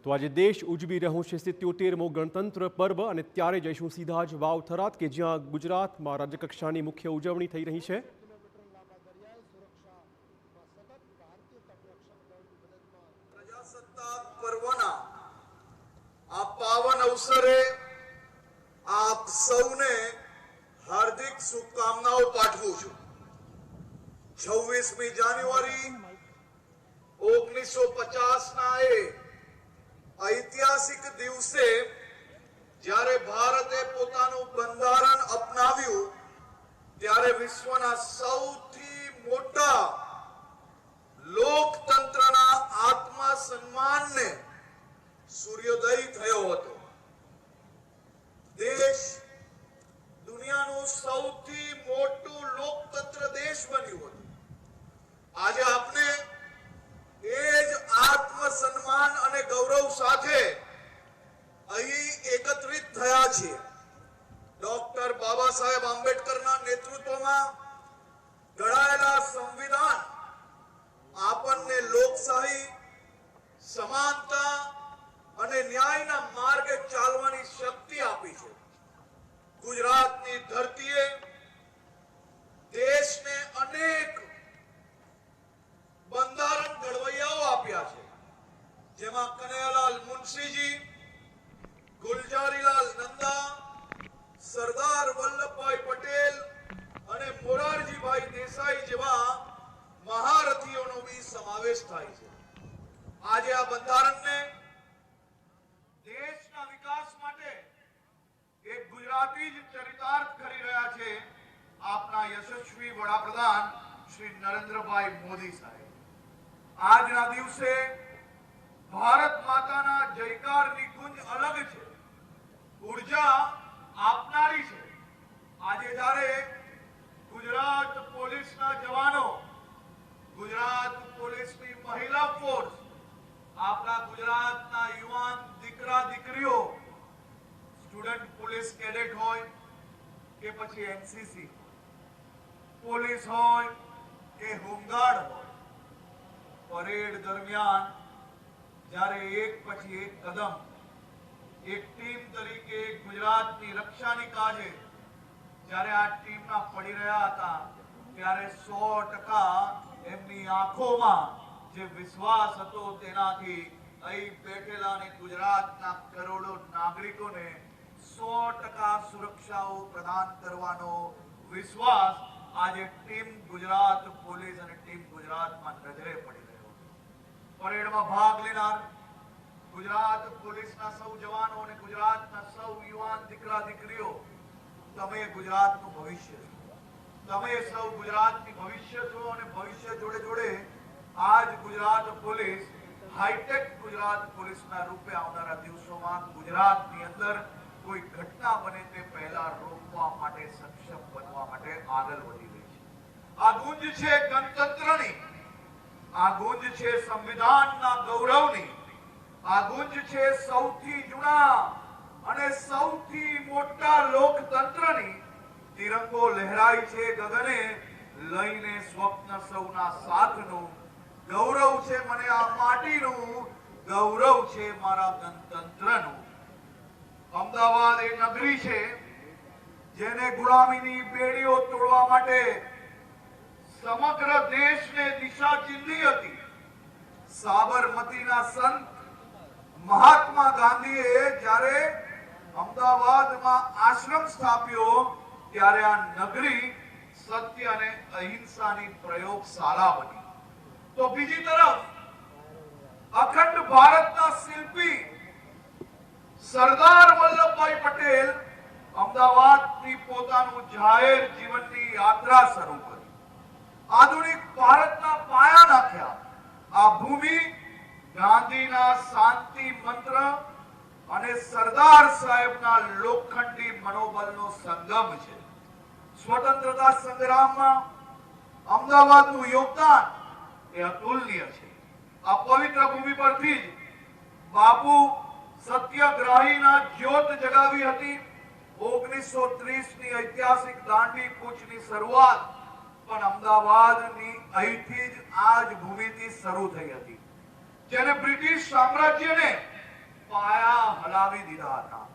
તો આજે દેશ ઉજવી રહ્યો છે 77મો ગણતંત્ર પર્વ અને ત્યારે જઈશું સીધા જ વાવ થરાદ કે જ્યાં ગુજરાતમાં રાજ્યકક્ષાની મુખ્ય ઉજવણી થઈ રહી છે। પ્રજાસત્તાક પર્વના આ પાવન અવસરે આપ સૌને હાર્દિક શુભકામનાઓ પાઠવું છું। 26મી જાન્યુઆરી 1950 ના ऐतिहासिक दिवसे જ્યારે ભારતે પોતાનું બંધારણ અપનાવ્યું ત્યારે વિશ્વના સૌથી મોટા લોકતંત્રના આત્મા સન્માનને સૂર્યોદય થયો હતો। દેશ દુનિયાનું સૌથી મોટું લોકતંત્ર દેશ બન્યું હતું। આજે આપણે એ જ આત્મસન્માન અને ગૌરવ સાથે અહીં એકત્રિત થયા છીએ। ડોક્ટર બાબા સાહેબ આંબેડકરના નેતૃત્વમાં ઘડાયેલા સંવિધાન આપણને લોકશાહી, સમાનતા અને ન્યાયના માર્ગે ચાલવાની શક્તિ આપી છે। ગુજરાતની ધરતીએ દેશને અનેક બંધારણ ઘડવૈયાઓ આપ્યા છે, જેમાં કનૈયાલાલ મુનશીજી, ગુલજારીલાલ નંદા, સરદાર વલ્લભભાઈ પટેલ અને મોરારજીભાઈ દેસાઈ જેવા મહારથીઓનો બી સમાવેશ થાય છે। આજે આ બંધારણને દેશના વિકાસ માટે એક ગુજરાતી જ ચરિતાર્થ કરી રહ્યા છે આપના યશસ્વી વડાપ્રધાન શ્રી નરેન્દ્રભાઈ મોદી સાહેબ। આજના દિવસે ભારત માતાના જયકારની ગુંજ અલગ છે, ઉર્જા આપનારી છે। આજે જ્યારે ગુજરાત પોલીસના જવાનો, ગુજરાત પોલીસની મહિલા ફોર્સ, આપણા ગુજરાતના યુવાન દીકરા દીકરીઓ, સ્ટુડન્ટ પોલીસ કેડેટ હોય કે પછી એનસીસી પોલીસ હોય કે હોમગાર્ડ હોય, પરેડ દરમિયાન જ્યારે એક પછી એક કદમ એક ટીમ તરીકે ગુજરાતની રક્ષાની કાજે જ્યારે આ ટીમના પડી રહ્યા હતા ત્યારે 100% એમની આંખોમાં જે વિશ્વાસ હતો તેનાથી અહીં બેઠેલા અને ગુજરાતના કરોડો નાગરિકોને 100% સુરક્ષાઓ પ્રદાન કરવાનો વિશ્વાસ આજે ટીમ ગુજરાત પોલીસ અને ટીમ ગુજરાતમાં નજરે પડી। પરેડમાં ભાગ લેનાર ગુજરાત પોલીસના સૌ જવાનો અને ગુજરાતના સૌ યુવાન દીકરા દીકરીઓ, તમે ગુજરાતનું ભવિષ્ય છો। તમે સૌ ગુજરાતની ભવિષ્ય છો અને ભવિષ્ય જોડે જોડે આજ ગુજરાત પોલીસ હાઈટેક ગુજરાત પોલીસના રૂપે આવનારા દિવસોમાં ગુજરાતની અંદર કોઈ ઘટના બને તે પહેલા રોકવા માટે સક્ષમ બનવા માટે આગળ વધી રહી છે। આ ગુંજ છે ગણતંત્રની, આ ગુંજ છે સંવિધાનના ગૌરવની, આ ગુંજ છે સૌથી જૂના અને સૌથી મોટા લોકતંત્રની। તિરંગો લહેરાય છે ગગને, લઈને સ્વપ્ન સૌના સાથનું, ગૌરવ છે મને આ માટીનું, ગૌરવ છે મારા ગણતંત્રનું। અમદાવાદ એ નગરી છે જેને ગુલામીની બેડીઓ તોડવા માટે સમગ્ર દેશને દિશા ચીંધી હતી। સાબરમતીના સંત મહાત્મા ગાંધીએ જ્યારે અમદાવાદમાં આશ્રમ સ્થાપ્યો ત્યારે આ નગરી સત્ય અને અહિંસાની પ્રયોગશાળા બની। તો બીજી તરફ અખંડ ભારતના શિલ્પી સરદાર વલ્લભભાઈ પટેલ અમદાવાદથી પોતાનું જાહેર જીવનની યાત્રા શરૂ કરી, આધુનિક ભારતના પાયા નાખ્યા। આ ભૂમિ ગાંધીના શાંતિ મંત્ર અને સરદાર સાહેબના લોખંડી મનોબળનો સંગમ છે। સ્વતંત્રતા સંગ્રામમાં અમદાવાદનું યોગદાન એ અતુલનીય છે। આ પવિત્ર ભૂમિ પરથી જ બાપુ સત્યાગ્રહીના જ્યોત જગાવી હતી। 1930ની ઐતિહાસિક દાંડી કૂચની શરૂઆત પણ અમદાવાદની અહીંથી જ આ જ ભૂમિથી શરૂ થઈ હતી, જેને બ્રિટિશ સામ્રાજ્યને હલાવી દીધા હતા.